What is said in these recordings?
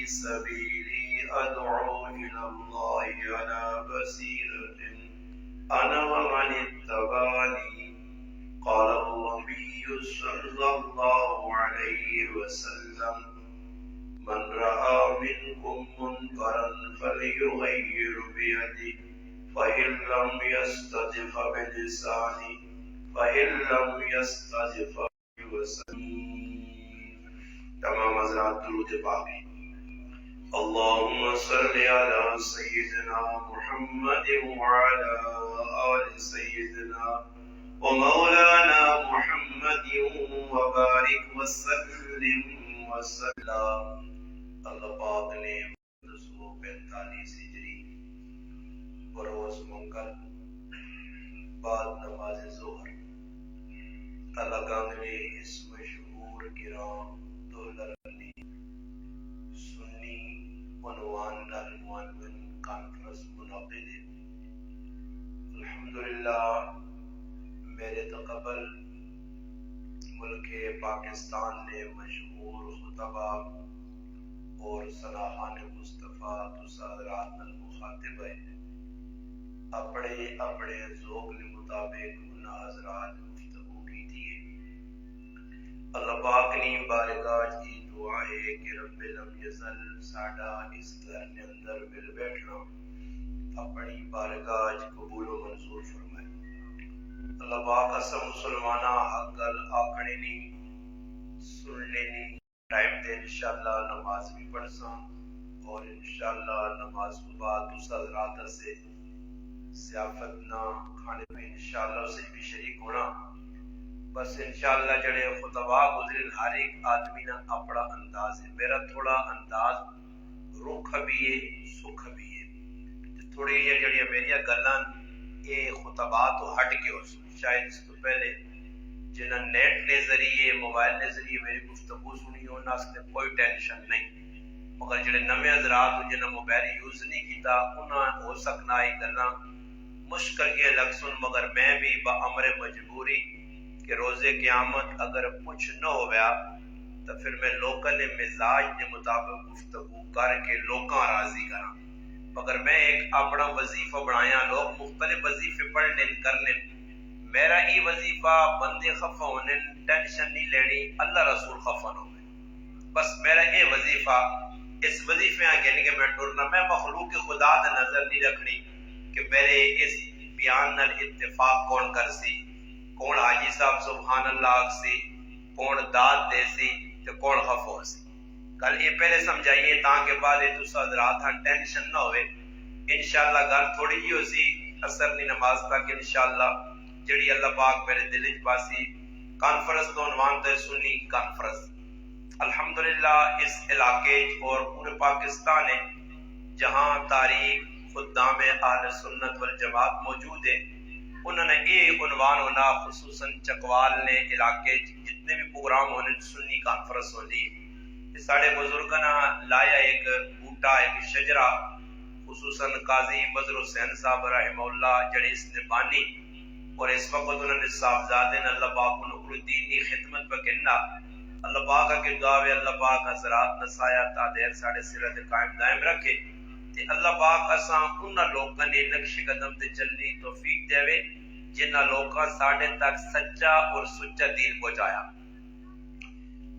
سبيلي أدعو إلى الله على بصيرة أنا ومن اتبعني. قال النبي صلى الله عليه وسلم من رأى منكم منكرا فليغير بيده فإن لم يستطع فبلسانه فإن لم يستطع فبلسانه. تمام حضرات درود پاک. اللهم صل على سيدنا محمد وعلى آل سيدنا ومولانا محمد وبارك وسلم وسلم. اللہ پاک نے 245 ہجری بروز منگل بعد نماز ظہر اللہ گنگ نے اس مشہور گرام دولر علی سنی عنوان المعنون کانفرنس منعقد ہے. الحمدللہ میرے تقبل ملک پاکستان نے مشہور خطبہ اور صلاحان مصطفیٰ حضرات المخاطب ہے اپنے اپنے ذوق کے مطابق ان حضرات گفتگو کی تھی. اللہ پاک نے بارگاہ کی دعا ہے کہ رب لم یزل ساڈا اس گھر کے اندر مل بیٹھنا اپنی بارگاہ قبول و منظور فرمائے. اللہ پاک اسم مسلمانہ حق گل آکھنے نہیں سننے نہیں ٹائم دے انشاءاللہ نماز بھی پڑھ ساں اور انشاءاللہ نماز کے بعد دوسرا حضرات سے ضیافت نہ کھانے پہ انشاءاللہ اسے بھی شریک ہونا. بس انشاءاللہ جڑے خطبہ گزرے ہر ایک آدمی نہ اپنا انداز ہے. میرا تھوڑا انداز رخ بھی ہے سکھ بھی ہے. تھوڑی یہ جڑی میری گلاں یہ خطبہ تو ہٹ کے ہو شاید اس تو پہلے جنہاں نیٹ کے ذریعے موبائل کے ذریعے میری گفتگو سنی ہونا اس نے کوئی ٹینشن نہیں. مگر جڑے نویں حضرات جنہاں موبائل یوز نہیں کیتا انہاں ہو سکنا یہ گلاں مشکل کے لگ سن. مگر میں بھی بامر مجبوری کہ روز قیامت اگر کچھ نہ ہو گیا تو پھر میں لوکل مزاج کے مطابق گفتگو کر کے لوکاں راضی کراں. مگر میں ایک اپنا وظیفہ بنایا لوگ مختلف وظیفے پڑھ لیں کر لیں. میرا یہ وظیفہ بندے خفا ہونے ٹینشن نہیں لینی اللہ رسول خفا نہ ہوئے. بس میرا یہ وظیفہ اس وظیفے آگے نہیں کہ میں ڈرنا میں مخلوق خدا دے نظر نہیں رکھنی کہ میرے اس بیان نال اتفاق کون کر سی کون حاجی صاحب سبحان اللہ سی کون داد دے سی تو کون خفا ہو سی. کل یہ پہلے سمجھائیے تاکہ بعد یہ تو حضرات ٹینشن نہ ہوئے. انشاءاللہ گل تھوڑی ہی ہو سی اثر نہیں نماز تک انشاءاللہ جڑی اللہ پاک میرے دل وچ پاسی کانفرنس تو عنوان تے سنی کانفرنس. الحمدللہ اس علاقے اور پورے پاکستان ہے جہاں تاریخ خدام اہل سنت والجماعت موجود ہے انہوں نے یہ عنوان ہونا خصوصاً چکوال نے علاقے جتنے بھی پروگرام ہونے سنی کانفرنس ہوتی ہے. سارے بزرگوں نے لایا ایک بوٹا ایک شجرا خصوصاً قاضی بدر حسین صاحب رحمہ اللہ جڑے اس نے بانی اور اس وقت انہوں نے صاحبزادے نے اللہ پاک نقل الدین کی خدمت پہ کہنا اللہ پاک کے دعوے اللہ پاک حضرات نسایا تا دیر ساڑھے سرت قائم دائم رکھے تے اللہ پاک اساں انہاں لوکاں نے نقش قدم تے چلنی توفیق دے جنہاں لوکاں ساڑھے تک سچا اور سچا دین پہنچایا.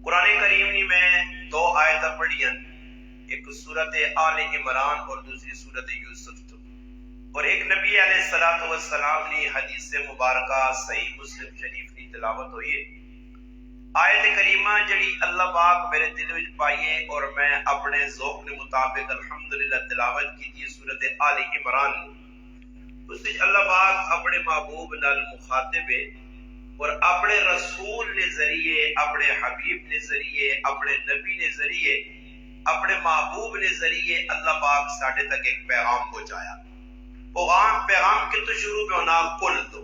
قرآن کریم نے میں 2 آیتیں پڑھی ہیں ایک سورت آل عمران اور دوسری سورت یوسف تو اور ایک نبی علیہ السلام نے حدیث مبارکہ صحیح مسلم شریف کی تلاوت ہوئی ہے. آیت کریمہ جڑی اللہ پاک میرے دل وچ پائیے اور میں اپنے ذوق کے مطابق الحمدللہ تلاوت کی تھی سورت آل عمران. اس وچ اللہ پاک اپنے محبوب نال مخاطب ہے اور اپنے رسول نے ذریعے اپنے حبیب نے ذریعے اپنے نبی نے ذریعے اپنے محبوب نے ذریعے اللہ پاک ساڑھے تک ایک پیغام پہنچایا. پیغام کی تو شروع میں ہونا کل دو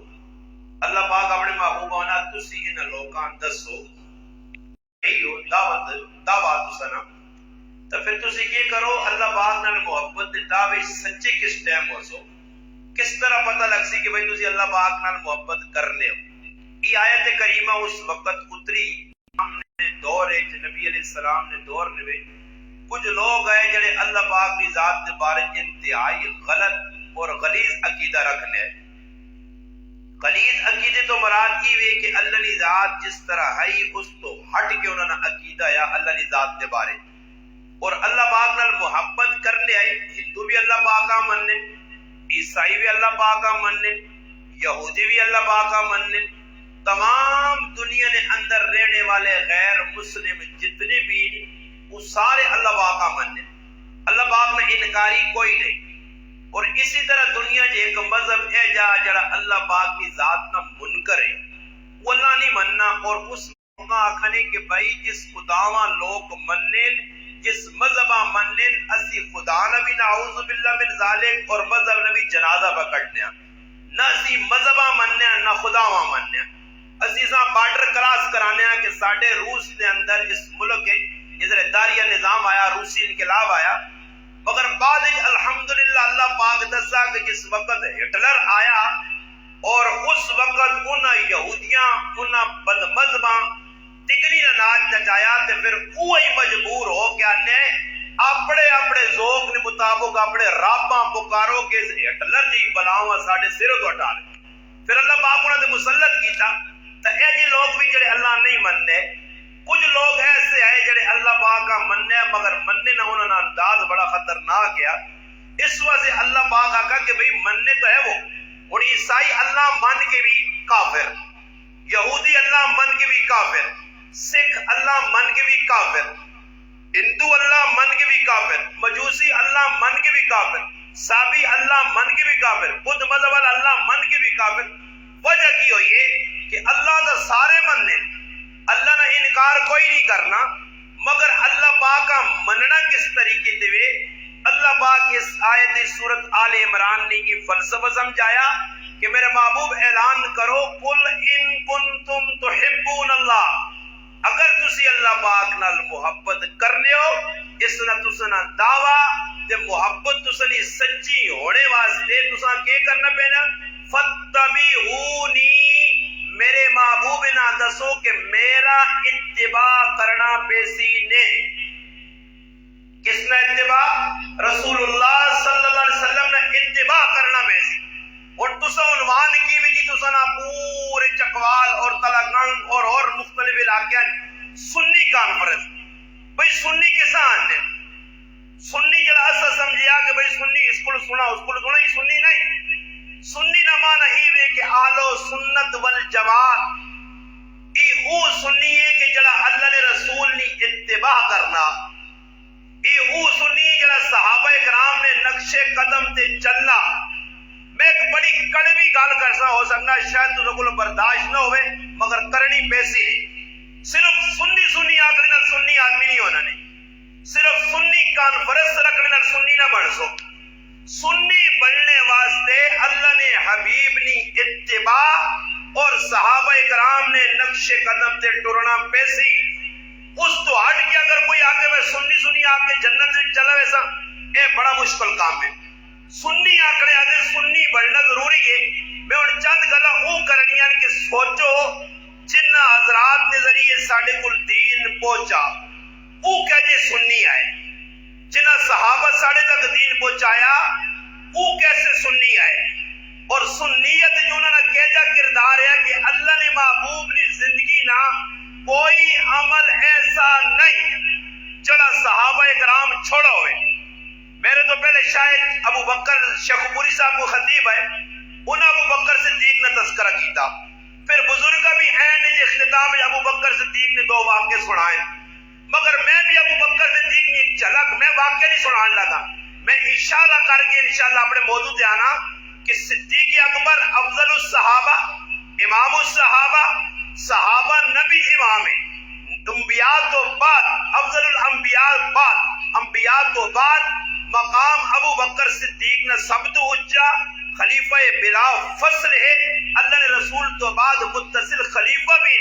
اللہ پاک اپنے محبوب ہونا تسی ان لوکاں دسو دعوت سنا تو پھر تسی یہ کرو اللہ پاک نال محبت دے دعوے سچے کس ٹائم ہو سو کس طرح پتہ لگ سی کہ بھئی تسی اللہ پاک نال محبت کرنے ہو. یہ آیت کریمہ اس وقت اتری دور نبی علیہ السلام نے دور نے کچھ لوگ ہیں جڑے اللہ پاک کی ذات کے بارے انتہائی غلط اور غلیظ عقیدہ رکھنے ہیں۔ غلیظ عقیدے تو مراد یہ ہے کہ اللہ کی ذات جس طرح ہے اس تو ہٹ کے انہوں نے عقیدہ یا اللہ کی ذات کے بارے اور اللہ پاک نال محبت کرنے آئے۔ ہندو بھی اللہ پاک کا مننے، عیسائی بھی اللہ پاک کا مننے، یہودی بھی اللہ پاک کا مننے، تمام دنیا نے اندر رہنے والے غیر مسلم جتنے بھی وہ سارے اللہ پاک کا مننے، اللہ پاک میں انکاری کوئی نہیں۔ اور اسی طرح دنیا جے ایک مذہب ہے جڑا اللہ پاک کی ذات کا منکر ہے، وہ اللہ نہیں مننا، اور اس موقع آکھنے کہ بھائی جس خداواں لوگ مننے، جس مذہبہ مننے، اسی خدا نبی نعوذ باللہ من ذالک اور مذہب نبی جنازہ پکڑنے، نہ اسی مذہبہ مننے نہ خداواں مننے، اسی ساں بارڈر کراس کرانے کہ ساڑھے روس دے اندر اس ملک ہے جس داریہ نظام آیا، روسی انقلاب آیا، مگر بعد الحمدللہ اللہ پاک دسا کہ جس وقت ہٹلر آیا اور اس وقت انہاں یہودیاں انہاں بد مذہباں تکری نہ ناچ نچایا تے پھر وہی مجبور ہو کے آنے اپنے ذوق کے مطابق اپنے راباں پکارو کہ ہٹلر جی بلاواں ساڑھے سروں تو ہٹا لے، پھر اللہ پاک انہاں تے مسلط کیتا۔ تے اے جی لوگ بھی جڑے اللہ نہیں مننے، کچھ لوگ ایسے ہیں جڑے اللہ پاک کا مننے مگر مننے نہ انہوں نے انداز بڑا خطرناک کیا۔ اس وجہ سے اللہ پاک آکھا کہ بھئی مننے تو ہے وہ، اور عیسائی اللہ من کے بھی کافر، یہودی اللہ من کے بھی کافر، سکھ اللہ من کے بھی کافر، ہندو اللہ من کے بھی کافر، مجوسی اللہ من کے بھی کافر، سابی اللہ من کے بھی کافر، بدھ مذہب والا اللہ من کے بھی کافر۔ وجہ کی ہوئی ہے کہ اللہ تو سارے مننے، اللہ نے انکار کوئی نہیں کرنا، مگر اللہ پاک کا مننا کس طریقے سے؟ اللہ پاک اس آیت سورت آل عمران نے کی فلسفہ سمجھایا کہ میرے محبوب اعلان کرو قل ان کنتم تحبون اللہ، اگر تسی اللہ پاک نال محبت کرنے ہو، اس نہ تسنا دعویٰ تے محبت تسنی سچی ہونے واسطے تساں کیا کرنا پینا؟ فاتبعونی، میرے محبوب نہ دسو کہ میرا اتباع کرنا پیسی نے۔ کس نے اتباع؟ رسول اللہ صلی اللہ علیہ وسلم نے اتباع کرنا پیسی۔ اور تسا عنوان کی بھی جی تسا نا پورے چکوال اور تلنگانگ اور مختلف علاقے سنی کانفرنس، بھئی سنی کسان نے سنی جڑا ایسا سمجھیا کہ بھئی سنی اس کو سنا اس کو سنا، یہ سنی نہیں۔ سنی نہ مانا ہی وے کہ اہل سنت والجماعت، یہ او سنی ہے کہ جڑا اللہ نے رسول نے اتباع کرنا، یہ او سنی جڑا صحابہ کرام نے نقش قدم تے چلنا۔ میں ایک بڑی کڑوی گل کرسا، ہو سکنا شاید تو کو برداشت نہ ہوئے مگر کرنی پیسی ہے۔ صرف سنی آکھنے نال سنی آدمی نہیں ہونا نہیں، صرف سنی کانفرنس رکھنے نال سنی نہ بن سو۔ سنی بننے واسطے اللہ نے حبیب نی اتباع اور صحابہ کرام نے نقش قدم تے ٹرنا پیسی۔ اس تو ہٹ کے اگر کوئی آکے میں سنی آکے جنت سے چلا ویسا، اے بڑا مشکل کام ہے۔ سنی آکڑے آدھے سنی بننا ضروری ہے۔ میں ان چند گلا او کرنیاں کہ سوچو جنہ حضرات کے ذریعے ساڑھے کل دین پہنچا، او کہجے سنی آئے، جنہ صحابہ ساڑھے تک دین پہنچایا او کیسے سنی آئے۔ اور سنیت جو انہوں نے کہجا کردار ہے کہ اللہ نے محبوب نے زندگی نہ کوئی عمل ایسا نہیں جڑا صحابہ کرام چھوڑا ہوئے۔ میرے تو پہلے شاید ابو بکر شیخوپوری صاحب کو خطیب ہے، انہوں ابو بکر صدیق نے تذکرہ کیتا، پھر بزرگ بھی این نے اختتام میں ابو بکر صدیق نے دو واقعے سنائے، مگر میں بھی ابو بکر صدیق نے ایک جھلک میں واقعہ نہیں سنان لگا، میں اشارہ کر کے انشاءاللہ اپنے موضوع دے آنا کہ صدیق اکبر افضل الصحابہ، امام الصحابہ، صحابہ نبی امام ہے، انبیاء تو بعد افضل الانبیاء بعد، انبیاء تو بعد مقام ابو بکر صدیق نے سب تو اونچا خلیفہ بلا فصل ہے، اللہ نے رسول تو بعد متصل خلیفہ بھی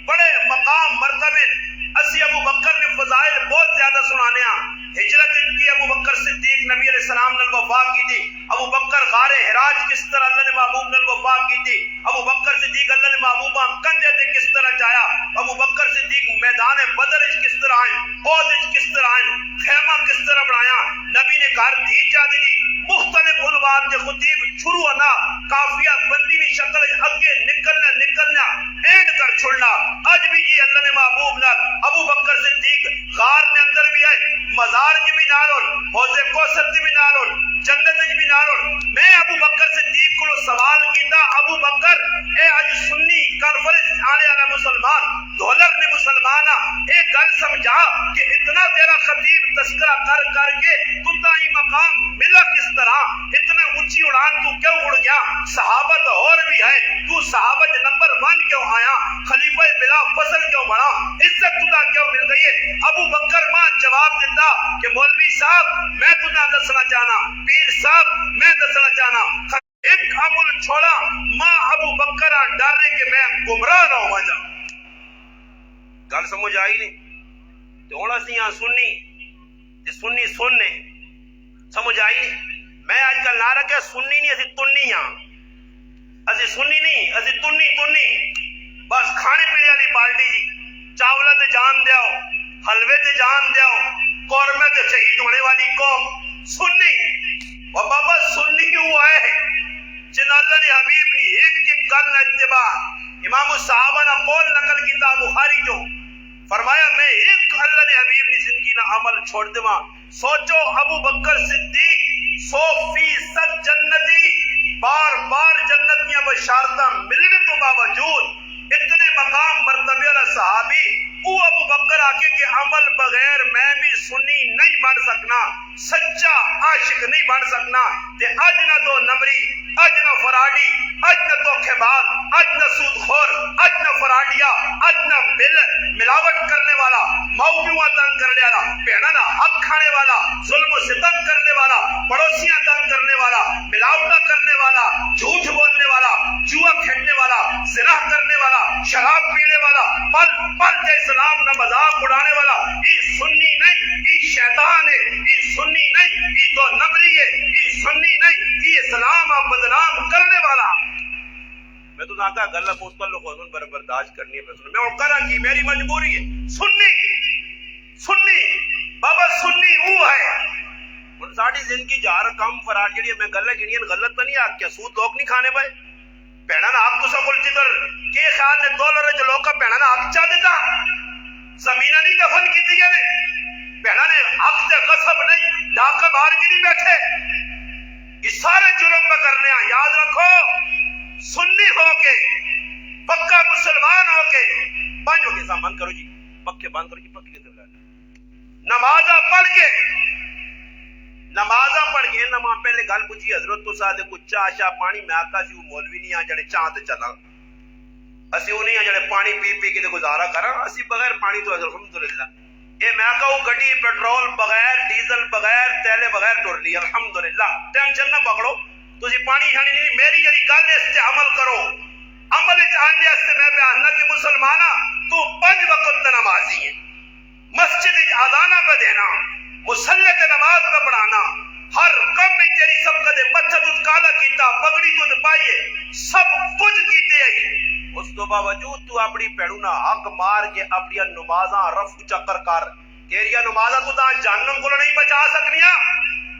بڑے مقام مرتبے۔ اسی ابو بکر نے فضائل بہت زیادہ سنانے ہیں، ہجرت کی ابو بکر صدیق نبی علیہ السلام نال وفا کی تھی، ابو بکر غار حراج کس طرح اللہ نے محبوب نال وفا کی تھی، ابو بکر صدیق اللہ نے محبوبہ کندھے تے کس طرح چایا، ابو بکر صدیق میدان بدر وچ کس طرح آئے، عہد وچ کس طرح آئے، خیمہ کس طرح بنایا، نبی نے گھر دھی جا دی، مختلف عنوان کے خطیب شروع ہونا، کافیہ بندی بھی شکل اگے نکلنا اینڈ کر چھوڑنا۔ اج بھی جی اللہ نے محبوب نال ابو بکر صدیق غار نے اندر بھی آئے، مزار کی بھی نال ہون، حوض کوثر کی بھی نال ہون، جنت کی بھی نال ہون۔ میں ابو بکر صدیق کو سوال کیتا، ابو بکر اے اج سنی کانفرنس آنے والا مسلمان ڈالر نے مسلمان اے گل سمجھا کہ اتنا تیرا خطیب تذکرہ کر کے تو ہی مقام ملا کس طرح، اتنا اونچی اڑان تو کیوں اڑ گیا، صحابہ تو اور بھی ہے، تو صحابہ نمبر 1 کیوں آیا، خلیفہ بلا فضل کیوں بڑا، عزت تجھے کیوں مل گئی ہے۔ ابو بکر ماں جواب دیتا کہ مولوی صاحب میں تجھے دسنا چاہنا، پیر صاحب میں دسنا چاہنا، ایک عمل چھوڑا ماں ابو بکر ڈر کہ میں گمراہ نہ ہو جاؤں۔ گل سمجھ آئی نہیں تو ہوں اسی ہاں سنی سننے سمجھ آئی نہیں۔ میں اج کل نہ رکھے سنی نہیں، اسی تنی ہاں، اسی سنی نہیں اسی تنی، بس کھانے پینے والی پارٹی جی، چاولہ تے جان دیاؤ، حلوے تے جان دیاؤ، قورمے تے شہید ہونے والی قوم سنی۔ اور بابا سنی ہوا ہے جن اللہ نے حبیب کی ایک گل اتباع، امام صحابہ نے قول نقل کیتا بخاری جو فرمایا میں ایک اللہ نے حبیب کی زندگی نہ عمل چھوڑ دوا۔ سوچو ابو بکر صدیق 100% جنتی، بار بار جنتیاں بشارتاں ملنے تو باوجود اتنے مقام مرتبے والا صحابی، وہ ابو بکر آکے کہ عمل بغیر میں بھی سنی نہیں بن سکنا، سچا عاشق نہیں بن سکنا۔ تے اج نہ تو نمری، اج نہ فراڈی، اج نہ دھوکے باز، اج نہ سود خور، اج نہ فراڈیا، اج نہ ملاوٹ کرنے والا، موضوع تنگ کرنے والا، بہنا نہ حق کھانے والا، ظلم و ستم کرنے والا، پڑوسیاں تنگ کرنے والا، ملاوٹہ کرنے والا، جھوٹ بولنے والا، جوا کھیلنے والا، زنا کرنے والا، شراب پینے والا، پل پل کے اسلام نہ مذاق اڑانے والا، یہ سنی نہیں، یہ شیطان ہے، یہ سنی نہیں، یہ دو نمبری ہے، یہ سنی نہیں، یہ اسلام بدنام کرنے والا۔ میں تو آتا گلہ مستقل خودن پر برداشت کرنی ہے، میں اور کرا کی میری مجبوری ہے۔ سنی بابا سنی وہ ہے ہن ساڈی زندگی جار کم فراڈ جڑی میں گلہ گنیاں غلط تو نہیں آ کے سود لوگ نہیں کھانے پائے بہنا نا آپ تو سب جدھر کے خیال نے ڈالر جو لوگ کا بہنا نا حق چا دیتا، زمینہ نہیں دفن کی دی نے بہنا نے حق تے غصب نہیں، ڈاکہ باہر کی نہیں بیٹھے، یہ سارے جرم میں کرنے ہیں۔ یاد رکھو سنی ہو کے پکا مسلمان ہو کے پانچ ہو کے سام بند کرو جی، پکے بند کرو جی، پکے نمازہ پڑھ کے نماز پہلے گل پوچھی حضرت تو ساتھ کچھ چاہ شاہ پانی میں آتا سی وہ مولوی نہیں آ جڑے چاہ تے چلا، اسی وہ نہیں آ جڑے پانی پی پی کے گزارا کرا، اسی بغیر پانی تو الحمدللہ اے میں کہوں گڈی پیٹرول بغیر ڈیزل بغیر تیلے بغیر ٹر لی الحمدللہ، ٹینشن نہ پکڑو تسی پانی چھانی نہیں، میری جڑی گل اس تے عمل کرو، عمل وچ آنے واسطے میں بیان نہ کہ مسلماناں تو 5 وقت نمازی ہے، مسجد اذانہ پہ دینا، مصلی تے نماز پہ پڑھانا، ہر کم میں تیری سبقت متھد کالا کیتا، پگڑی تو پائیے، سب کچھ کیتے ہیں، اس تو باوجود تو اپنی پیڑو نہ حق مار کے اپنی نمازاں رفع چکر کر، تیری نمازاں تو جہنم کو نہیں بچا سکنیاں،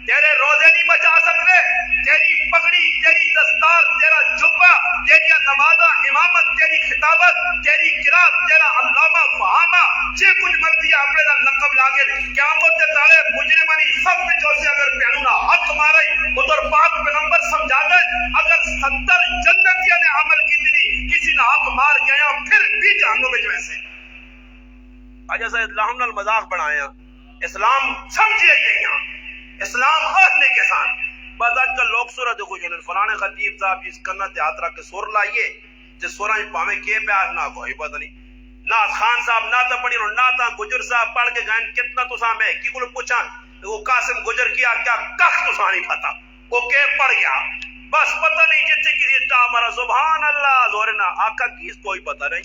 تیرے روزے نہیں بچا سکتے، تیری پگڑی، تیری دستار، تیرا جبہ، تیری نمازاں، امامت، تیری خطابت، تیری قرات، تیرا علامہ فہامہ، جے کچھ مرضی اپنے دا لقب لاگے قیامت دے تالے مجرمانی سب میں جو سے اگر پیانونا حق مارے ادھر پاک پیغمبر سمجھا دے اگر 70 جنتیاں نے عمل کی دی کسی نے حق مار گیا پھر بھی جہنم میں ویسے آج ایسا اللہ نے مذاق بنایا، اسلام سمجھے گئیاں، اسلام اہلے کے ساتھ بعد آج کل لوگ سورہ دیکھو جو فلانے خطیب صاحب جس کرنا تیاترہ کے سور لائیے جس سورہ پاویں کے پیار نہ کوئی پتہ نہیں، نہ خان صاحب نہ تا پڑھی نہ تا گجر صاحب پڑھ کے گئے کتنا تو سا میں کی کو پوچھا وہ قاسم گجر کیا کیا کخ تو سا نہیں پتا وہ کے پڑھ گیا بس پتہ نہیں جتنے کسی تا ہمارا سبحان اللہ زورنا آقا کیس کوئی پتہ نہیں،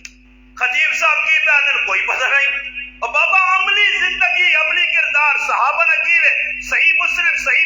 خطیب صاحب کی پیار کوئی پتہ نہیں، اور بابا عملی زندگی عملی کردار صحابہ نے کیوے، صحیح مسلم صحیح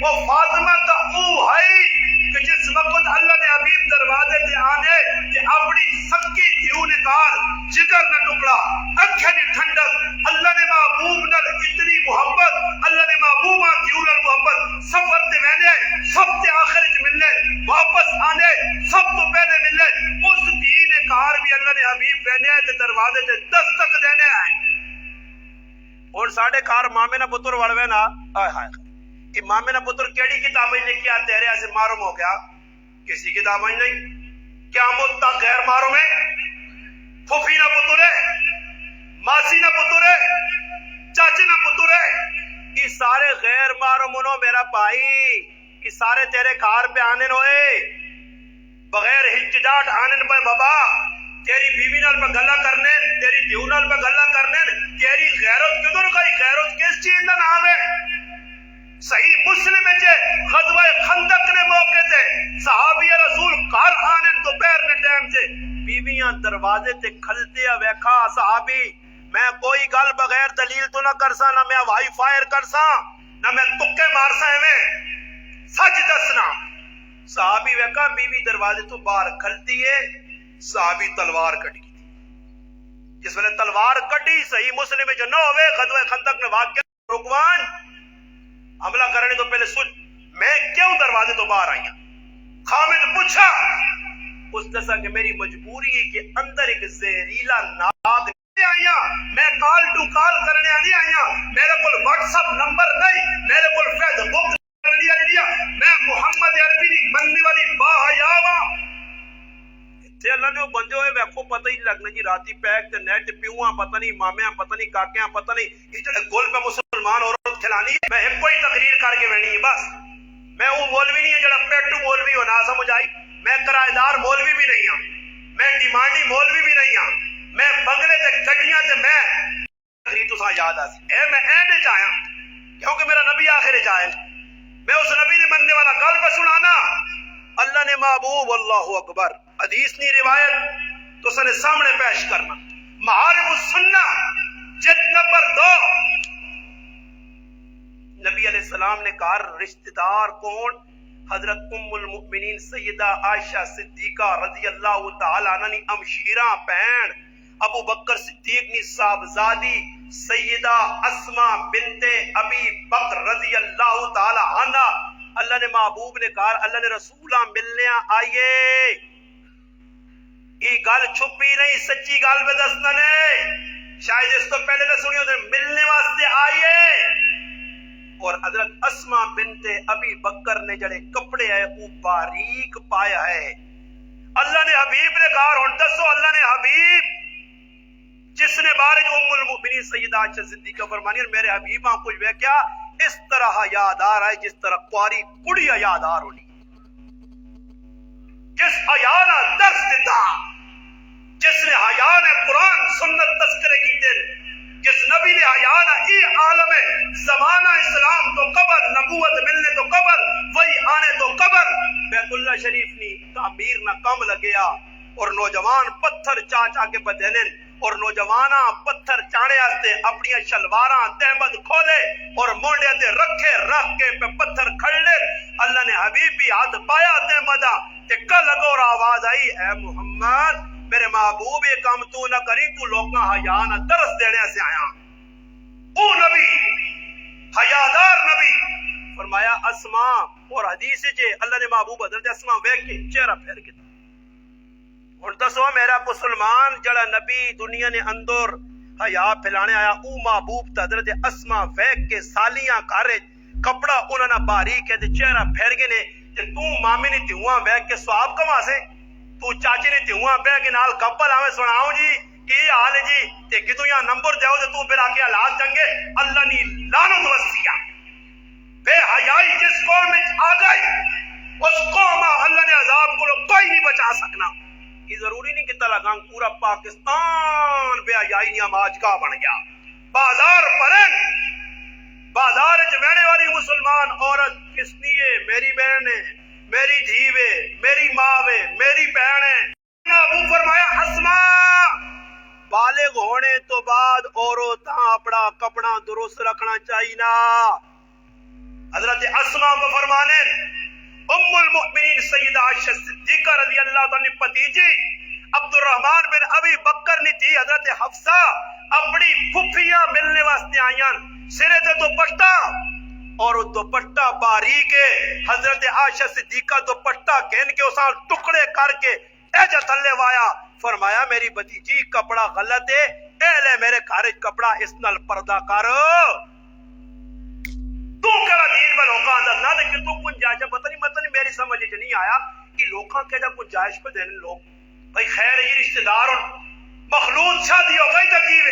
وہ فاطمہ کا او ہے کہ جس وقت اللہ نے حبیب دروازے تے آنے کہ اپنی سکی دیو نے کار جگر نہ ٹکڑا اکھے نے ٹھنڈک اللہ نے محبوب نال اتنی محبت اللہ نے محبوبہ دیو نال محبت سفر تے وینے سب تے آخر وچ ملنے واپس آنے سب تو پہلے ملنے اس دین کار بھی اللہ نے حبیب وینے تے دروازے تے دستک دینے آئے اور ساڈے کار مامے نہ پتر وڑوے نا آئے ہائے کہ مامے نہ پتر کیڑی کتابیں لکھی آتے تیرے ایسے معلوم ہو گیا کسی کتابیں نہیں قیامت تک غیر معلوم ہے پھوپھی نہ پتر ہے ماسی نہ پتر ہے چاچے نہ پتر ہے یہ سارے غیر معلوم انہوں میرا بھائی یہ سارے تیرے کار پہ آنے ہوئے بغیر ہچکچاہٹ آنے پہ بابا تیری بیوی نال پہ گلا کرنے تیری دیو نال پہ گلا کرنے تیری غیرت کدھر گئی غیرت کس چیز کا نام ہے صحیح مسلم ہے غزوہ خندق نے موقع تے صحابی رسول گھر آنے دوپہر نے ٹائم تے بیویاں دروازے تے کھلتے ویکھا صحابی میں کوئی گل بغیر دلیل تو نہ کرسا نہ میں وائی فائر کرسا نہ میں تکے مارسا میں سچ دسنا صحابی ویکھا بیوی دروازے تو باہر کھلتی ہے صحابی تلوار کٹی جس ویلے تلوار کٹی صحیح مسلم جو نہ ہوئے غزوہ خندق نے واقعہ رکوان حملہ کرنے تو پہلے سوچ میں کیوں دروازے تو باہر آئی خامد پوچھا اس دسا کہ میری مجبوری ہے کہ اندر ایک زہریلا ناگ آئیا میں کال ٹو کال کرنے آنی آئیا میرے کو واٹس اپ نمبر نہیں میرے کو فیس بک لیا میں محمد عربی دی مننے والی باحیاوا تے اللہ نے بندے ہوئے ویکھو پتہ ہی لگنا جی راتی پیک تے نیٹ پیواں پتہ نہیں مامیاں پتہ نہیں کاکیاں پتہ نہیں اتنے گول پہ مسلمان عورت کھلانی میں ایک کوئی تقریر کر کے وینی ہے بس میں وہ مولوی نہیں ہے جڑا پیٹو مولوی ہو نہ سمجھ آئی میں کرایہ دار مولوی بھی نہیں ہوں میں ڈیمانڈی مولوی بھی نہیں ہوں میں بنگلے تے گڈیاں تے میں تقریر تساں یاد آ سی اے میں اینڈ وچ آیا کیونکہ میرا نبی آخر وچ آیا میں اس نبی نے مننے والا گل پہ سنانا اللہ نے محبوب اللہ اکبر حدیث نہیں روایت تو سنے سامنے پیش کرنا معارف السنہ جلد نمبر 2 نبی علیہ السلام نے کہا رشتہ دار کون حضرت ام المؤمنین سیدہ عائشہ صدیقہ رضی اللہ تعالی عنہ نی امشیرہ بہن ابو بکر صدیق نی صاحبزادی سیدہ اسماء بنت ابی بکر رضی اللہ تعالی عنہ اللہ نے محبوب نے کہا اللہ نے رسولہ ملنے آئیے یہ گل چھپی نہیں سچی گل پہ دسنا نے شاید اس تو پہلے نہ سنی ہوتے ملنے واسطے آئیے اور حضرت اسماء بنت ابی بکر نے جڑے کپڑے ہے وہ باریک پایا ہے اللہ نے حبیب نے کہا ہن دسو اللہ نے حبیب جس نے بارج ام المؤمنین سیدہ عائشہ صدیقہ فرمانی اور میرے حبیباں کچھ وہ کیا اس طرح یاد آ رہا ہے جس طرح کواری کڑی یاد آ رہی جس حیا نے درس دیتا جس نے حیا نے قرآن سنت تذکرے کی دن جس نبی نے حیا نے ای عالم زمانہ اسلام تو قبل نبوت ملنے تو قبل وہی آنے تو قبل بیت اللہ شریف نی تعمیر نہ کم لگیا اور نوجوان پتھر چاچا کے بدینے اور نوجواناں پتھر چاڑے آستے اپنی شلواراں تہمد کھولے اور مونڈے تے رکھے رکھ کے پہ پتھر کھڑے اللہ نے حبیب بھی ہاتھ پایا تہمدہ تے کل اگور آواز آئی اے محمد میرے محبوب یہ کام تو نہ کری تو لوگاں حیا نہ درس دینے سے آیا او نبی حیادار نبی فرمایا اسماء اور حدیث جے اللہ نے محبوب حضرت اسماء ویکھ کے چہرہ پھیر کے اور دسو میرا مسلمان جڑا نبی دنیا نے اندر حیا پھیلانے آیا او محبوب حضرت اسماء ویکھ کے سالیاں گھر کپڑا انہاں نے باریک ہے تے چہرہ پھیر کے نے تے تو مامے نے تیواں ویکھ کے ثواب کما سے تو چاچے نے تیواں پہ کے نال گپل آویں سناؤں جی کی حال ہے جی تے کتوں یا نمبر دیو تے تو پھر آ کے حالات چنگے اللہ نی لعنت وسیا بے حیائی جس قوم میں آ گئی اس قوم اللہ نے عذاب کو کوئی نہیں بچا سکنا یہ ضروری نہیں کہ تلگان پورا پاکستان بے حیائی نماز کا بن گیا بازار پرن بازار جمعنے والی مسلمان عورت کس لیے میری بہن ہے میری دھیوے میری ماں وے میری بہن ہے ابو فرمایا اسماء بالغ ہونے تو بعد عورتاں اپنا کپڑا درست رکھنا چاہیے نا حضرت حضرت اسماء کو فرمانے ام المؤمنین سیدہ عائشہ صدیقہ رضی اللہ تعالی پتیجی عبد الرحمن بن ابی بکر نے تھی حضرت حفصہ اپنی پھپھیاں ملنے واسطے آئیاں سرے تے دوپٹہ اور وہ دوپٹہ باریک ہے حضرت عائشہ صدیقہ دوپٹہ گھن کے اساں ٹکڑے کر کے ایجا تھلے وایا فرمایا میری بھتیجی کپڑا غلط ہے اے لے میرے گھر کپڑا اس نال پردہ کر تو کرا دین میں لوکاں دا نہ کہ تو گنجائش پتہ نہیں میری سمجھ وچ نہیں آیا کہ لوکاں کے دا گنجائش پہ دینے لوگ بھائی خیر یہ رشتہ دار مخلوط شادی ہو گئی تکیب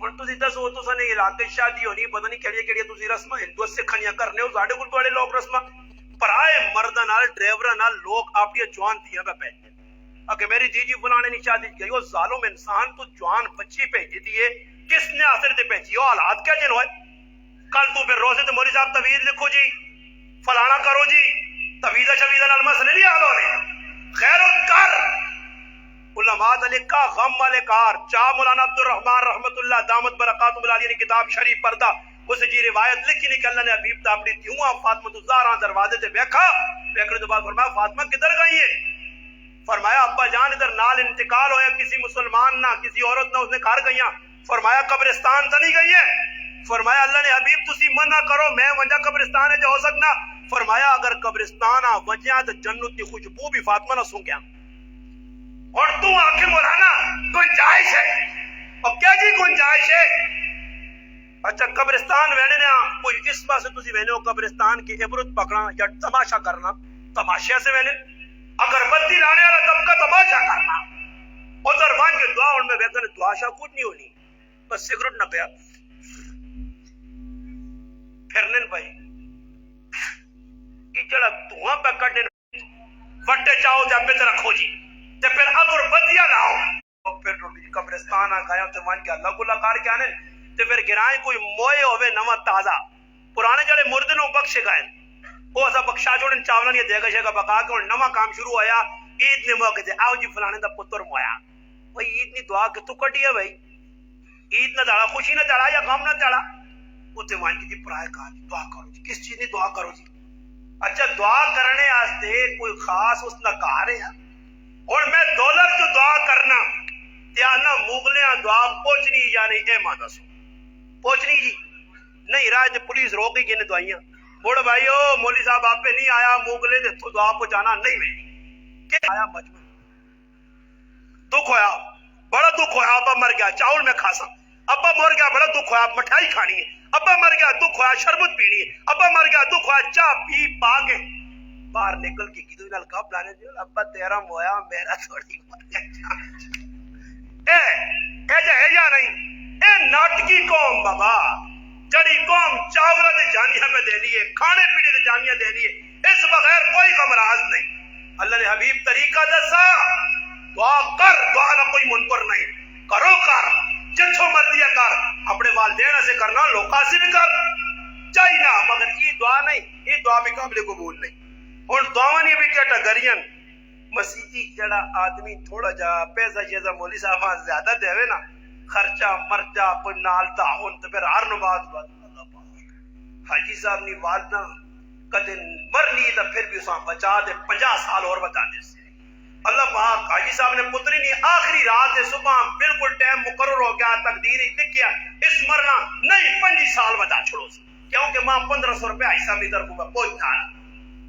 ہن تسی دسو تو سنے علاقے شادی ہونی پتہ نہیں کیڑی تسی رسماں ہندو سکھانیاں کرنے ہو ساڈے کول بڑے لوگ رسماں پرائے مرداں نال ڈرائیوراں نال لوگ اپنی جوان دیاں پہ بیٹھے اگر میری جی فلانے نے شادی کی وہ ظالم انسان تو جوان بچی بھیجی دیے کس نے اثر تے بھیجی ہو حالات کیا جن ہوئے کل تو پھر روزے تے مولوی صاحب تویز لکھو جی فلانا کرو جی تویزہ شویزہ نال مسئلے نہیں حل ہو رہے خیر کر علماء لکھا غم والے کار چاہ مولانا عبد الرحمن رحمت اللہ دامت برکاتہ العالیہ نے کتاب شریف پردہ اس جی روایت لکھی نہیں کہ اللہ نے حبیب تا اپنی تیواں فاطمہ الزہرا دروازے تے بیٹھا بیٹھنے تو بعد فرمایا فاطمہ کدھر گئی ہے فرمایا ابا جان ادھر نال انتقال ہویا کسی مسلمان نہ کسی عورت نہ اس نے گھر گئیاں فرمایا قبرستان تو نہیں گئی ہے فرمایا اللہ نے حبیب تسی منع کرو میں وجہ قبرستان ہے جو ہو سکنا فرمایا اگر قبرستان آ وجہ تو جنت کی خوشبو بھی فاطمہ نہ سونگیا اور تو آکے مولانا گنجائش ہے اور کیا جی گنجائش ہے اچھا قبرستان وینے نے کوئی اس بات سے تسی وینے ہو قبرستان کی عبرت پکڑنا یا تماشا کرنا تماشے سے وینے اگر بتی لانے والا طبقہ تماشا کرنا ادھر وان کے دعا ان میں بیٹھنے دعا شاہ کچھ نہیں ہونی بس سگریٹ نہ پیا پھرنے بھائی یہ جڑا دعا پہ کٹنے وٹے چاہو جب پہ رکھو جی تے پھر اگر بتیاں لاؤ اور پھر قبرستان آ گیا تے وان کے اللہ کو لکار کے آنے تے پھر گرائیں کوئی موئے ہوئے نواں تازہ پرانے جڑے مردے نو بخشے گئے وہ ایسا بخشا جوڑن چاولا نہیں دے گا شے گا بقا کے نواں کام شروع ہویا عید نے موقع تے آؤ جی فلانے دا پتر مویا بھائی عید نہیں دعا کہ تو کٹی ہے بھائی عید نہ داڑا خوشی نہ داڑا یا غم نہ داڑا وہ تے وان کی پرائے کہا دعا کرو جی کس چیز نے دعا کرو جی اچھا دعا کرنے واسطے کوئی خاص اس نہ کار ہے اور میں دولت تو دعا کرنا تیانا مغلیاں دعا پوچھنی یعنی اے ماں دسو پوچھنی جی نہیں رائے تے پولیس روک گئی نے دعائیاں بوڑھ بھائیو مولوی صاحب آپ پہ نہیں آیا مغلے تے تو دعا پہنچانا نہیں میں کہ آیا مجمع دکھ ہویا بڑا دکھ ہویا ابا مر گیا چاول میں کھاسا ابا مر گیا بڑا دکھ ہویا مٹھائی کھانی ہے ابا مر گیا دکھ ہویا شربت پینی ہے ابا مر گیا دکھ ہویا چاہ پی پا کے باہر نکل کے کدو نال کپ لانے دیو ابا تیرا مویا میرا تھوڑی مر گیا اے جا نہیں اے ناٹکی قوم بابا جڑی قوم چاولہ دے جانیاں میں دے لیے کھانے پینے دے جانیاں دے لیے اس بغیر کوئی غمراز نہیں اللہ نے حبیب طریقہ دسا دعا کر دعا نہ کوئی منکر نہیں کرو کر جتھو مرضی کر اپنے والدین سے کرنا لوکا سے بھی کر چاہیے مگر یہ دعا نہیں یہ دعا بھی قابل قبول نہیں اور دعا نہیں بھی کیا ٹگرین مسیحی جڑا آدمی تھوڑا جا پیسہ شیزہ مولی صاحب زیادہ دے ہوئے نا خرچہ مرچہ کوئی نال تعاون تو پھر ہر نماز اللہ پاک حاجی صاحب نے والدہ کدے مر لی تو پھر بھی اساں بچا دے 50 سال اور بچا دے سے اللہ پاک حاجی صاحب نے پتری نے آخری رات دے صبح بالکل ٹائم مقرر ہو گیا تقدیر ہی لکھیا اس مرنا نہیں 25 سال بچا چھوڑو سے کیونکہ ماں 1500 روپے حاجی صاحب نے طرف میں پہنچ جانا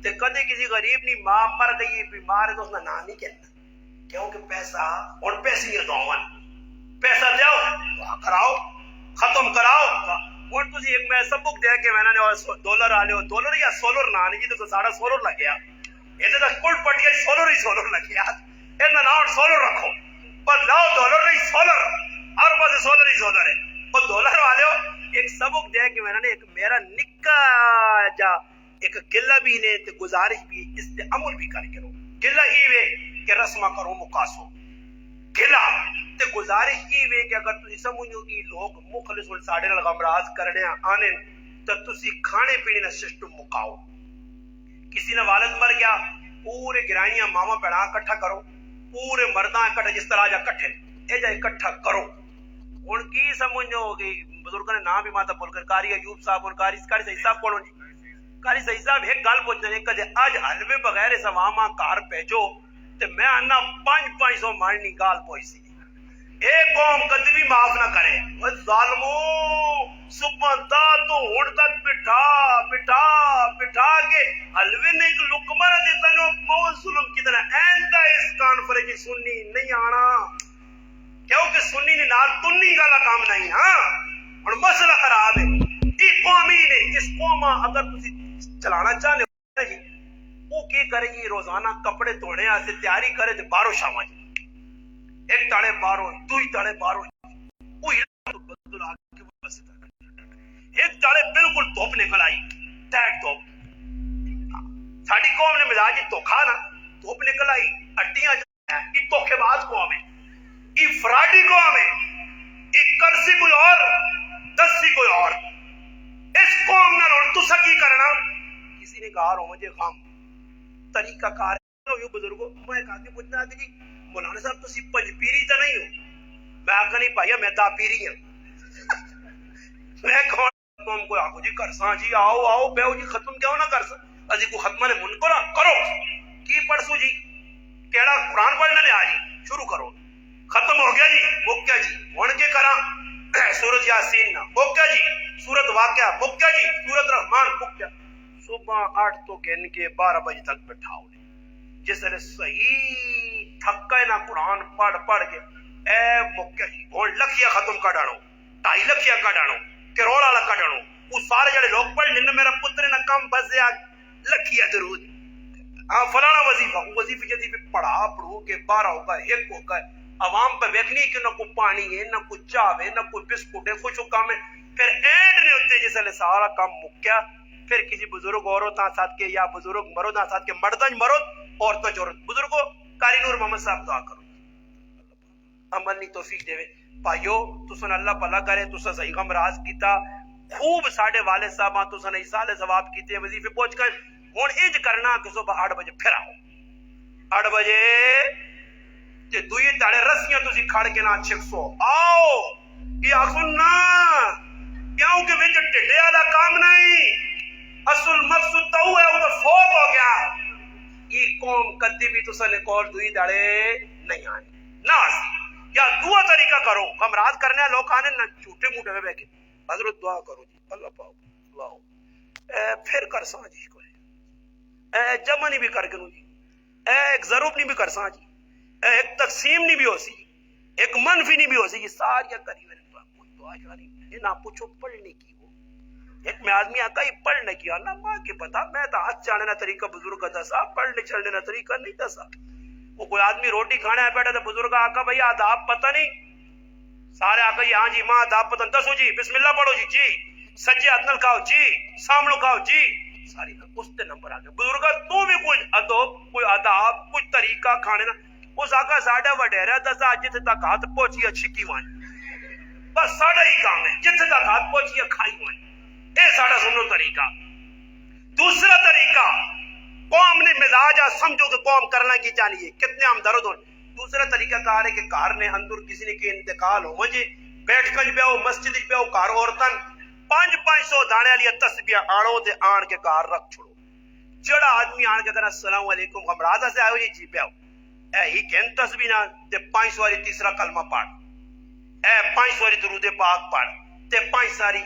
تے کدے کسی غریب نہیں ماں مر گئی بیمار ہے تو اس نے نام نہیں کہنا کیونکہ پیسہ اور پیسے یہ دوان پیسہ دیو دعا کراؤ ختم کراؤ اور تسی ایک میں سبق دے کے میں نے ڈالر آ لے ڈالر یا سولر نہ نہیں جی تو ساڑھا سولر لگ گیا یہ تو کل پٹیا سولر ہی سولر لگ گیا یہ نام سولر رکھو پر لاؤ ڈالر نہیں سولر اور بس سولر ہی سولر ہے اور ڈالر والے ہو ایک سبق دے کے میں نے ایک میرا نکا جا ایک گلہ بھی نے تے گزارش بھی اس تے عمل بھی کر کے رو گلہ ہی وے کہ رسمہ کرو مقاسو گلہ تے گزارش کی وے کہ اگر تسی سمجھو کہ لوگ مخلص اور ساڑھے نال غمراز کرنے آنے تو تسی کھانے پینے نہ سسٹم مکاؤ کسی نے والد مر گیا پورے گرائیاں ماما پیڑاں کٹھا کرو پورے مرداں کٹھا جس طرح جا کٹھے اے جا اکٹھا کرو ان کی سمجھو کہ بزرگ نے نام بھی ماتا بول کر قاری ایوب صاحب اور قاری صحیح صاحب کون جی قاری صحیح صاحب ایک گل پوچھتے ہیں کہ اج حلوے بغیر سواما کار بھیجو تے میں آنا 500 ماننی گال پوئی سی اے قوم کدی بھی معاف نہ کرے او ظالمو صبح دا تو ہن تک بٹھا کے حلوے نے ایک لقمہ دے تنو بہت ظلم کتنا ایندا اس کانفرنس سنی نہیں آنا کیونکہ سنی نے نال تنی گالا کام نہیں ہاں اور مسئلہ خراب ہے ای قومی نے اس قوم اگر تسی چلانا چاہنے ہو جی وہ کی کرے گی روزانہ کپڑے دھونے واسطے تیاری کرے تے بارو شاما جی ایک تاڑے بارو دوئی تاڑے بارو وہ تو بدل آ کے بس ایک تاڑے بالکل دھوپ نکل آئی ٹیٹ دھوپ ساڈی قوم نے مزاج دھوکھا نا دھوپ نکل آئی ہڈیاں یہ دھوکے باز قوم ہے یہ فراڈی قوم ہے یہ کرسی کوئی اور دسی کوئی اور اس قوم نال ہن تساں کی کرنا کسی نے کہا رو مجھے غم طریقہ کار ہو بزرگوں میں ایک آدمی پوچھنا آتی جی مولانا صاحب تسی پنج پیری تو نہیں ہو میں آکھا نہیں پائیا میں دا پیری ہوں میں کون قوم کو آکھو جی کرساں جی آؤ بیو جی ختم کیوں نہ کرساں ازی کو ختمہ نے من کرو کی پڑھسو جی کیڑا قرآن پڑھنے لے آجی شروع کرو ختم ہو گیا جی مکیا جی ہون کے کراں سورۃ یاسین نہ مکیا جی سورۃ واقعہ مکیا جی سورۃ رحمان مکیا صبح 8 تو گن کے 12 بجے تک بٹھاؤ جس نے صحیح تھکا نہ قرآن پڑھ کے اے مکیا جی ہون لکھیا ختم کا ڈانو 2.5 لکھیا کا ڈانو کروڑ والا کا ڈانو وہ سارے جڑے لوگ پڑھ لین میرا پتر نہ کم بزیا لکھیا درود فلانا وظیفے پڑھو کے 12 ہوگا ایک ہوگا عوام پہ دیکھنی کہ نہ کوئی پانی ہے نہ کوئی چاہ ہے نہ کوئی بسکٹ ہے خوش کام ہے پھر اینڈ نے ہوتے جس نے سارا کام مکیا پھر کسی بزرگ عورت ساتھ کے یا بزرگ مرد ساتھ کے مردن مرد عورتوں عورت بزرگوں قاری نور محمد صاحب دعا کرو عمل نہیں توفیق دے پائیو تسن اللہ بھلا کرے تسا صحیح غم راز کیتا خوب ساڈے والد صاحب تسن ایصال ثواب کیتے وظیفے پہنچ کر ہن انج کرنا کہ صبح 8 بجے پھر آؤ 8 بجے تے دوئی تاڑے رسیاں تسی کھڑ کے نہ 600 آؤ یہ آخو نا کیونکہ وچ ٹڈے والا کام نہیں اصل مقصود تو ہے وہ تو فوت ہو گیا یہ قوم کدی بھی تسا نے کول دوئی تاڑے نہیں آنے نہ سی یا دعا طریقہ کرو غمراز کرنے لوگ آنے نہ جھوٹے موٹے میں بیٹھے حضرت دعا کرو جی اللہ پاؤ اللہ پھر کرساں جی کوئی جمع نہیں بھی کر کے نو جی ایک ضرور نہیں بھی کرساں جی ایک تقسیم نہیں بھی ہو سی ایک منفی نہیں بھی ہو سی یہ ساری کری کوئی دعا نہیں یہ نہ پوچھو پڑھنے کی وہ ایک میں آدمی آقا یہ پڑھنے کی اللہ ماں کے پتا میں تو ہاتھ چاہنے نہ طریقہ بزرگ دسا پڑھنے چڑھنے نہ طریقہ نہیں دسا وہ کوئی آدمی روٹی کھانے آ بیٹھا تو بزرگ آقا بھائی آداب پتہ نہیں سارے آقا یہ ہاں جی ماں آداب پتہ دسو جی بسم اللہ پڑھو جی سجے ہاتھ نال کھاؤ جی سامنے کھاؤ جی ساری اس تے نمبر آ گئے بزرگ تو بھی کوئی ادب کوئی آداب کوئی طریقہ کھانے نہ اس آقا ساڈا وڈیرا دسا جتھے تک ہاتھ پہنچی چھکی وان بس ساڈا ہی کام ہے جتھے تک ہاتھ پہنچی کھائی وان اے ساڈا سنو طریقہ دوسرا طریقہ قوم نے مزاج سمجھو کہ قوم کرنا کی چاہیے کتنے ہم درد ہو دوسرا طریقہ کار ہے کہ کار نے اندر کسی نے کے انتقال ہو مجھے بیٹھ کر بیاو مسجد بیاو کار عورتن 500 دانے والی تسبیح آڑو تے آن کے کار رکھ چھوڑو جڑا آدمی آن کے کہنا السلام علیکم غمراز سے آئے جی بیاو اے ہی کہن تسبیح نہ تے 500 والی تیسرا کلمہ پڑھ اے 500 والی درود پاک پڑھ تے 5 ساری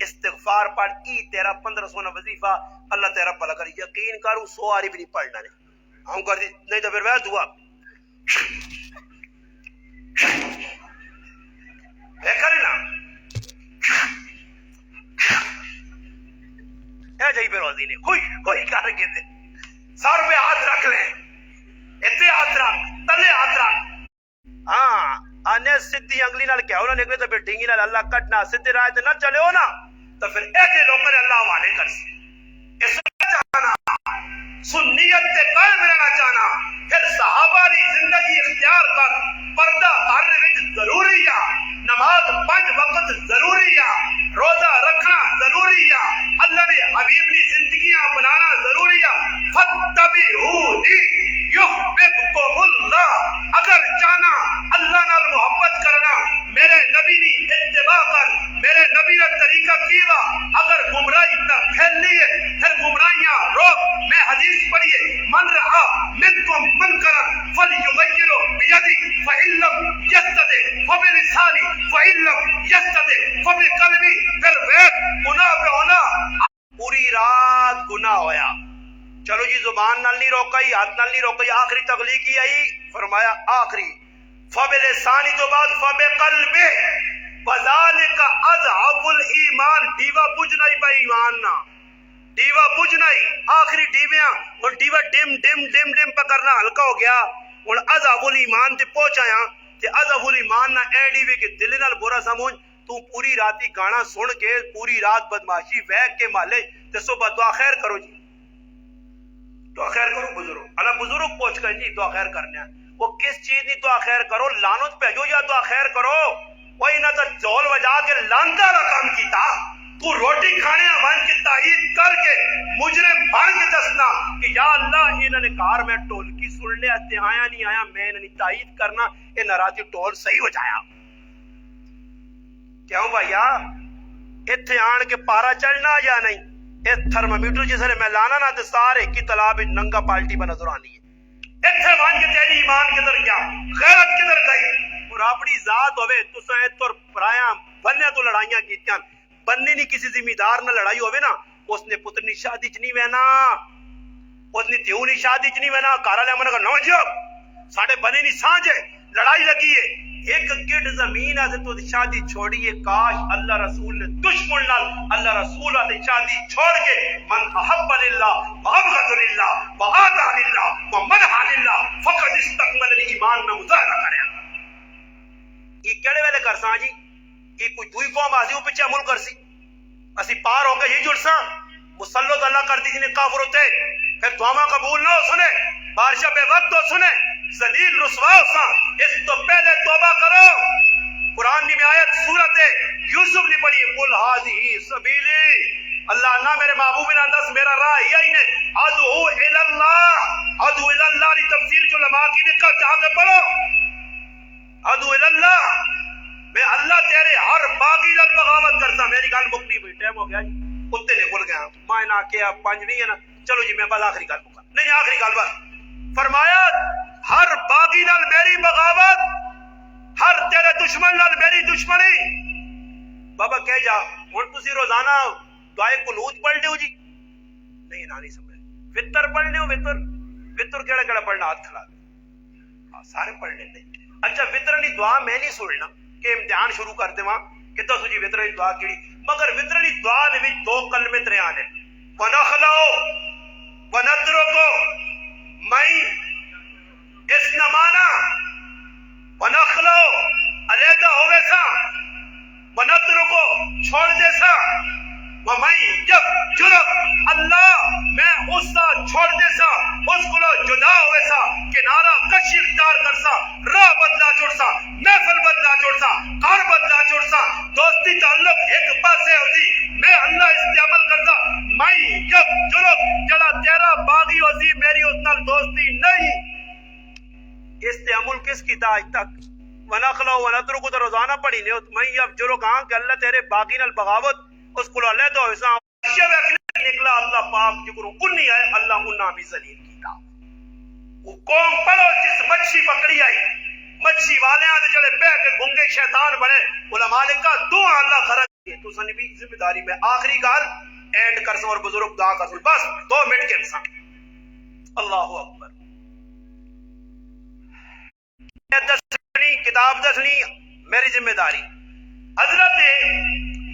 استغفار پڑھ ای تیرا 1500 نہ وظیفہ اللہ تیرا بھلا کر یقین کروں 100 واری بھی نہیں پڑھنا نے ہم کر دی نہیں تو پھر وہ دعا اے کرے نا اے جائی پہ روزی نے کوئی کر کے دے سر پہ ہاتھ رکھ لیں اتنے ہاتھ رکھ تلے ہاتھ رکھ ہاں آنے سدھی انگلی نال کہو نہ نکلے تو پھر ڈینگی نال اللہ کٹنا سدھی راہ تے نہ چلے ہو نا تو پھر ایسے لوگوں نے اللہ حوالے کر سی اس چاہنا سنیت تے قائم رہنا چاہنا پھر صحابہ دی زندگی اختیار کر پردہ ہر وچ ضروری ہے نماز 5 وقت ضروری ہے روزہ رکھنا ضروری ہے اللہ نے حبیب دی زندگیاں بنانا ضروری ہے فتبعونی یحببکم اللہ اگر چاہنا اللہ نال محبت کرنا میرے نبی دی اتباع کر میرے نبی فبلسانی فإن لم یستطع فبقلبی، پھر ویک گناہ پہ ہونا. پوری رات گناہ ہویا، چلو جی زبان نال نہیں روکائی، ہاتھ نال نہیں روکائی، آخری تخلیق کی آئی، فرمایا آخری فبلسانی تو بعد فبقلبی وذالک اضعف الایمان. دیوا بجھنا ہی پہ ایمان نہ، دیوا بجھنا ہی، آخری دیویاں اور دیوا ڈم ڈم ڈم ڈم پہ کرنا ہلکا ہو گیا، اور اضعف الایمان تے پہنچایا تے اضعف الایمان نہ اے ڈیوے کے دل نال برا سمجھ. تو پوری راتی گانا سن کے پوری رات بدماشی ویک کے مالے تے صبح دعا خیر کرو جی، دعا خیر کرو بزرگ اللہ بزرگ پہنچ کر جی دعا خیر کرنے ہیں. وہ کس چیز نہیں دعا خیر کرو، لانت پہ جو یا دعا خیر کرو. وہی نہ تو جول بجا کے لانتا کا کام کیتا، تو روٹی کھانے بن کے تائید کر کے مجرم بن کے دسنا کہ یا اللہ انہوں نے کہا میں ٹول کی سن لیا تے آیا نہیں آیا، میں نے تائید کرنا یہ ناراضی ٹول صحیح ہو جایا. کیوں بھائیا اتنے آن کے پارا چڑھنا یا نہیں؟ اس تھرمامیٹر جس نے میں لانا نہ تے سارے کی تلاب ننگا پالٹی پر نظر آنی ہے. اتنے بن کے تیری ایمان کدھر گیا، غیرت کدھر گئی؟ اور اپنی ذات ہوئے تو سہت اور پرایا بننے تو لڑائیاں کیتیاں، بننے نہیں کسی زمیندار نہ لڑائی ہوئے نا، اس نے پترنی شادی چ نہیں وینا، اس نے تیونی شادی چ نہیں وینا. کارا لے من کا نوجب ساڑھے بنے نہیں سانجے لڑائی لگی ہے، ایک گٹ زمین ہے تو شادی چھوڑیے. کاش اللہ رسول نے دشمن لال اللہ رسول نے شادی چھوڑ کے من احب للہ وابغض للہ وآتا للہ ومنح للہ فقد استکمل الایمان میں مظاہرہ کریا. یہ کیڑے ویلے کرساں جی؟ یہ کوئی دوئی قوم آسی وہ پیچھے عمل کرسی، اسی پار ہو کے ہی جڑساں. مسلط اللہ کر دی جنہیں کافر ہوتے پھر دعا قبول نہ ہو سنے، بارشہ بے وقت ہو سنے، ذلیل رسوا ہو ساں. اس تو پہلے توبہ کرو. قرآن میں آیت سورت یوسف نے پڑھی قل ھذہ سبیلی، اللہ نہ میرے محبوب نہ دس میرا راہ یہی نے ادعو الی اللہ. ادعو الی اللہ کی تفسیر جو علماء کی لکھا چاہ کے پڑھو، ادعو الی اللہ میں اللہ تیرے ہر باغی نال بغاوت کرتا. میری گل مکنی ہوئی، ٹائم ہو گیا جی، کتے نے بول گیا میں نہ کیا پنج نہیں ہے نا. چلو جی میں بس آخری گل مکا نہیں، آخری گل بس فرمایا ہر باغی نال میری بغاوت، ہر تیرے دشمن نال میری دشمنی. بابا کہہ جا ہن تسی روزانہ دعائے قنوت پڑھ لیو جی؟ نہیں نہ نہیں سمجھ. وتر پڑھ لیو، وتر وتر کیڑا کیڑا پڑھنا ہاتھ کھلا دے. ہاں سارے پڑھ لیندے. اچھا وتر دی دعا میں نہیں سننا کہ امتحان شروع کر دیواں کہ دسو جی وتر دی دعا کیڑی، مگر وتر دی دعا دے وچ دو کلمے ترے آنے ونخلو ونترکو میں اس نمانا ونخلو علیحدہ ہوئے سا ونترکو چھوڑ دے سا وَمَن يَفْجُرْ اللہ میں اس سا چھوڑ دے سا اس کو جدا ہوئے سا کنارہ کشی اختیار کر سا راہ بدلا جوڑ سا محفل بدلا جوڑ سا کار بدلا جوڑ سا دوستی تعلق ایک پاسے ہوتی میں اللہ استعمال کرتا. میں یفجر جڑا تیرا باغی ہوتی میری اس نال دوستی نہیں. استعمال کس کی تھا آج تک؟ وَنَخْلَوْ وَنَتْرُكُ تو روزانہ پڑھی نہیں ہوتی. میں یفجر کہاں کہ اللہ تیرے باغی نال بغاوت اس کو اللہ تو ایسا نکلا اللہ پاک جکرو کنی آئے اللہ انہا بھی ذلیل کیتا. وہ قوم پڑھو جس مچھی پکڑی آئی، مچھی والے آدھے جڑے بے کے گنگے شیطان بڑے علماء نے کہا دعا اللہ خرج کیے. تو سنی بھی ذمہ داری میں آخری گال اینڈ کر سو اور بزرگ دعا کر سو بس 2 منٹ کے انسان. اللہ اکبر. دسنی کتاب دسنی میری ذمہ داری. حضرت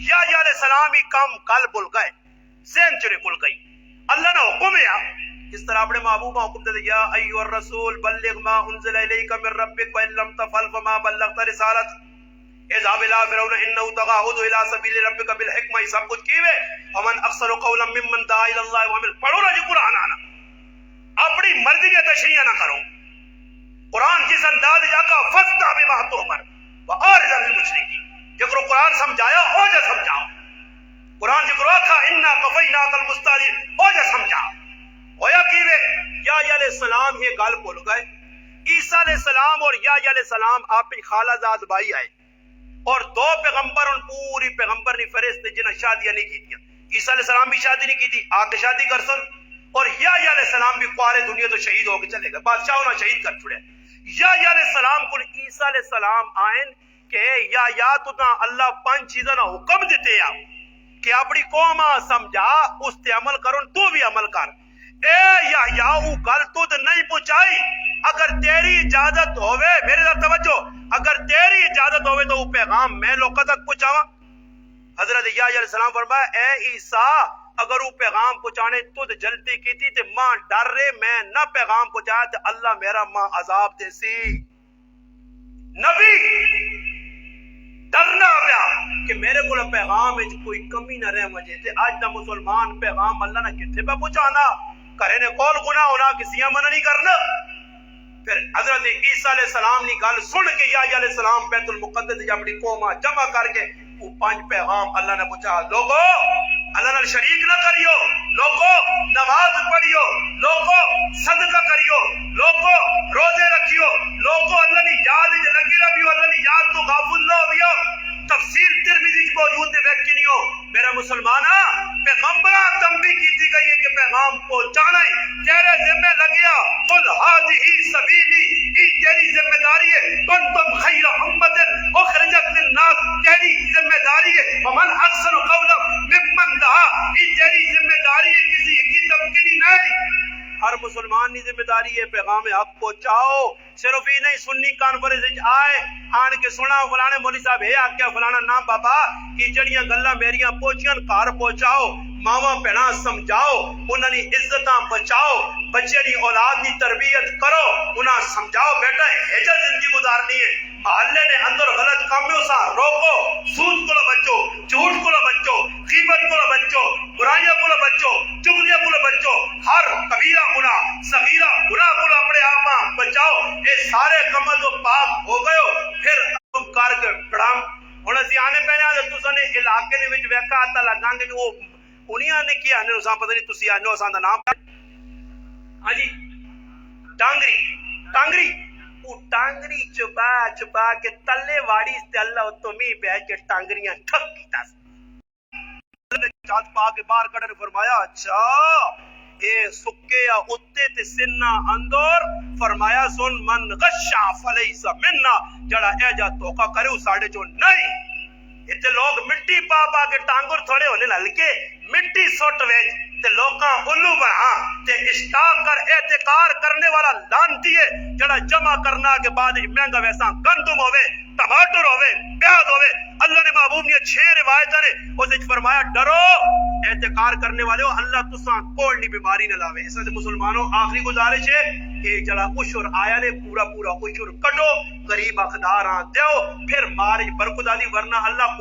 یا علیہ السلام ہی کم کل بول گئے سینچری بول گئی. اللہ نے حکم ہے اس طرح اپنے محبوب حکم دے یا ایھا الرسول بلغ ما انزل الیک من ربک وان لم تفعل فما بلغت رسالت اذهب الى فرعون انه طغى ادع الى سبيل ربك بالحکمہ. سب کچھ کیوے ومن اکثر قولا ممن دعا الى الله وعمل. پڑھو نا جی قرآن آنا اپنی مرضی کے تشریح نہ کرو. قرآن جس انداز جاکا فستا بما تؤمر واعرض عن المشرکین. جکرو قرآن سمجھایا ہو جا سمجھاؤ. قرآن جکرو آکھا انا کفیناک المستہزئین ہو جا سمجھاؤ. ہویا کیوے یا علیہ السلام یہ گل بول گئے. عیسیٰ علیہ السلام اور یا علیہ السلام آپ خالہ زاد بھائی آئے اور 2 پیغمبر ان پوری پیغمبر نے فرشتے جنہیں شادیاں نہیں کی تھی. عیسیٰ علیہ السلام بھی شادی نہیں کی تھی آ کے شادی کر سن اور یا علیہ السلام بھی قوار دنیا تو شہید ہو کے چلے گئے. بادشاہ ہونا شہید کر چھڑے. یا علیہ السلام کو عیسیٰ علیہ السلام آئین کہ یا تو اللہ 5 چیزاں نہ حکم دیتے یا کہ اپنی قوم سمجھا اس تے عمل کرن تو بھی عمل کر. اے یا او گل تو نہیں پہنچائی, اگر تیری اجازت ہوئے, میرے ساتھ توجہ, اگر تیری اجازت ہوئے تو وہ پیغام میں لوگوں تک پہنچاواں. حضرت یحییٰ علیہ السلام فرمایا اے عیسیٰ اگر وہ پیغام پہنچانے تو جلدی کی تھی تے ماں ڈر رہے میں نہ پیغام پہنچایا تے اللہ میرا ماں عذاب دے سی. نبی ڈرنا پیا کہ میرے کو پیغام وچ کوئی کمی نہ رہ وجے تے اج دا مسلمان پیغام اللہ نے کتھے پہ پہنچانا, کرے نے کول گناہ ہونا کسیاں منع نہیں کرنا. پھر حضرت عیسیٰ علیہ السلام نے گل سن کے یحییٰ علیہ السلام بیت المقدس جب اپنی قوم جمع کر کے وہ 5 پیغام اللہ نے پہنچا. لوگو اللہ نے شریک نہ کریو, لوگو نماز پڑھیو, لوگو صدقہ کریو, لوگو روزے رکھیو, لوگو اللہ نے یاد لگی رہیو, اللہ نے یاد تو غافل نہ ہوئیو. تفسیر ترمذی کی موجود ہے ویکھی نہیں ہو. میرا مسلمانہ پیغمبرہ تنبیہ کی گئی ہے کہ پیغام پہنچانا ہی تیرے ذمہ لگیا. قل ھذہ سبیلی, یہ تیری ذمہ داری ہے. کنتم خیر امۃ اخرجت للناس, تیری ذمہ داری ہے. ومن احسن قولا ممن دعا, یہ تیری ذمہ داری ہے, کسی کی تمکینی نہیں. ہر مسلمان کی ذمہ داری ہے پیغام حق پہنچاؤ. صرف ہی نہیں, سنی کانفرنس آئے آن کے سنا فلانے مولوی صاحب ہے آکیا فلانا نہ بابا کی جڑیاں گلاں میریاں پہنچیاں گھر پہنچاؤ, ماواں بہناں سمجھاؤ, انہاں دی عزتاں بچاؤ, بچے دی اولاد دی تربیت کرو, انہاں سمجھاؤ بیٹا ہجر زندگی گزارنی ہے. محلے نے اندر غلط کاموں سے روکو, سود کو بچو, جھوٹ کو بچو, غیبت کو بچو, برائیاں کو بچو, چغلیاں کو بچو, ہر کبیرہ گناہ صغیرہ گناہ کو اپنے آپ بچاؤ. یہ سارے کم تو پاک ہو گئے ہو, پھر تم کر کے پڑھام. ہن اسی آنے پہنے تساں نے علاقے دے وچ ویکھا آتا لگاں گے کہ وہ انہاں نے کیا نے اساں پتہ نہیں تسی آنے اساں دا نام ہاں جی ٹانگری ٹانگری وہ ٹانگری چبا چبا کے تلے واڑی تے اللہ تو می پہ کے ٹانگریاں ٹھک کیتا چات پا کے باہر کڈن فرمایا اچھا اے سکے یا اتے تے سننا اندر, فرمایا سن من غشا فلیس مننا, جڑا اے جا توقع کرے ساڑے جو نہیں. اتنے لوگ مٹی پا پا کے ٹانگر تھوڑے ہونے ہلکے مٹی سٹ ویچ تے لوکاں الو بنا تے اشتاق کر اعتقار کرنے والا لانتی ہے جڑا جمع کرنا کے بعد مہنگا ویسا گندم ہوئے ٹماٹر ہوئے پیاز ہوئے. اللہ نے محبوب نے 6 روایتاں نے اس وچ فرمایا ڈرو اعتقار کرنے والے ہو, اللہ تساں کوئی نہیں بیماری نہ لاوے. اس واسطے مسلمانوں آخری گزارش ہے کہ جڑا عشر آیا نے پورا پورا عشر کٹو, غریب اقدار دیو, پھر مال برکت دی, ورنہ اللہ